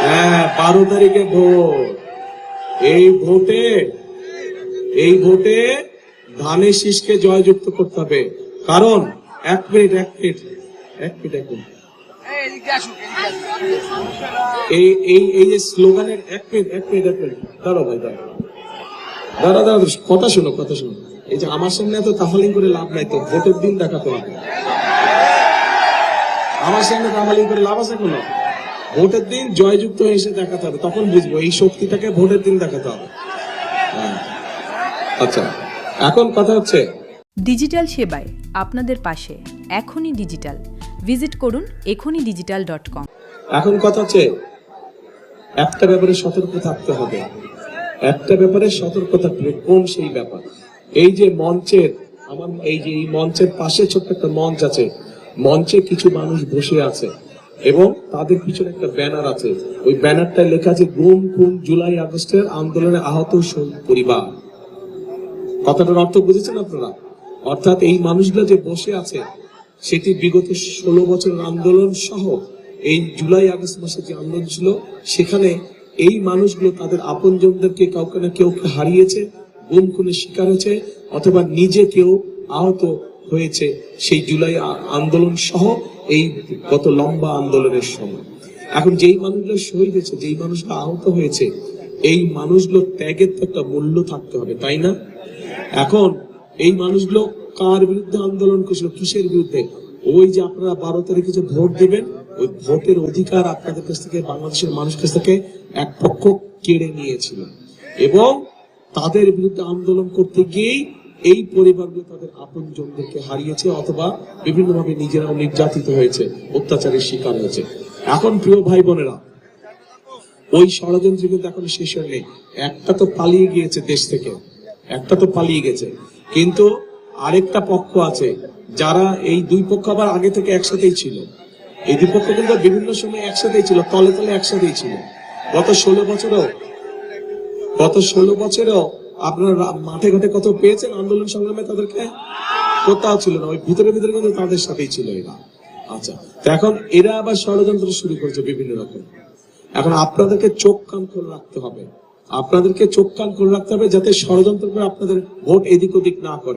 হ্যাঁ, 12 তারিখে ভোট। এই ভোটে ধানের শীষকে জয়যুক্ত করতে হবে। কারণ এক মিনিট এই যে স্লোগানের এক মিনিট দাঁড়াও ভাই, দাঁড়া কথা শোনো। এই যে আমার সামনে এত তাফালিং করে লাভ নাই তো, ভোটের দিন দেখাতে হবে। আমার সামনে তাফালিং করে লাভ আছে কোনো? ভোটের দিন জয়যুক্ত এসে দেখাতে হবে, তখন বুঝবো এই শক্তিটাকে ভোটের দিন দেখাতে হবে। আচ্ছা, এখন কথা হচ্ছে ডিজিটাল সেবায় আপনাদের পাশে এখনই ডিজিটাল। ভিজিট করুন ekhonidigital.com। এখন কথা হচ্ছে একটা ব্যাপারে সতর্ক থাকতে হবে। কোন সেই ব্যাপার? এই যে মঞ্চের এই মঞ্চের পাশে ছোট্ট একটা মঞ্চ আছে, মঞ্চে কিছু মানুষ বসে আছে এবং তাদের পিছনে একটা ব্যানার আছে। ওই ব্যানারটায় লেখা আছে গুম খুন জুলাই আগস্টের আন্দোলনে আহত শহীদ পরিবার। কথাটার অর্থ বুঝেছেন আপনারা? অর্থাৎ এই মানুষগুলো যে বসে আছে সেটি বিগত 16 বছরের আন্দোলন সহ এই জুলাই আগস্ট মাসে যে আন্দোলন ছিল, সেখানে এই মানুষগুলো তাদের আপনজনদেরকে কাউকে না কেউ হারিয়েছে, গুম খুনের শিকার হয়েছে, অথবা নিজে কেউ আহত হয়েছে সেই জুলাই আন্দোলন সহ এই গত লম্বা আন্দোলনের সময়। এখন যেই মানুষগুলো শহীদ হয়েছে, যেই মানুষগুলো আহত হয়েছে, এই মানুষগুলো ত্যাগের তো একটা মূল্য থাকতে হবে, তাই না? এখন এই মানুষগুলো কার বিরুদ্ধে আন্দোলন করেছিল, কিসের বিরুদ্ধে? ওই যে আপনারা 12 তারিখে যে ভোট দেবেন, ওই ভোটের অধিকার আপনাদের কাছ থেকে, বাংলাদেশের মানুষের কাছ থেকে এক পক্ষ কেড়ে নিয়েছিল এবং তাদের বিরুদ্ধে আন্দোলন করতে গিয়েই এই পরিবারগুলো তাদের আপনজনদেরকে হারিয়েছে অথবা বিভিন্নভাবে নিজেরাও নির্যাতিত হয়েছে, অত্যাচারের শিকার হয়েছে। এখন প্রিয় ভাই বোনেরা, ওই ষড়যন্ত্র কিন্তু এখন শেষ হয়নি। একটা তো পালিয়ে গিয়েছে দেশ থেকে, কিন্তু আরেকটা পক্ষ আছে যারা, এই দুই পক্ষ আবার আগে থেকে একসাথেই ছিল। এই দুই পক্ষ কিন্তু বিভিন্ন সময় একসাথেই ছিল, তলে তলে একসাথেই ছিল। গত 16 বছরেও আপনারা মাঠে ঘাটে কত পেয়েছেন আন্দোলন সংগ্রামে, তাদেরকে কোথাও ছিল না, ওই ভিতরে কিন্তু তাদের সাথেই ছিল এরা। আচ্ছা, তো এখন এরা আবার ষড়যন্ত্র শুরু করেছে বিভিন্ন রকম। এখন আপনাদেরকে চোখ কান খোলা রাখতে হবে, যাতে ষড়যন্ত্র করে আপনাদের ভোট এদিক ওদিক না করে।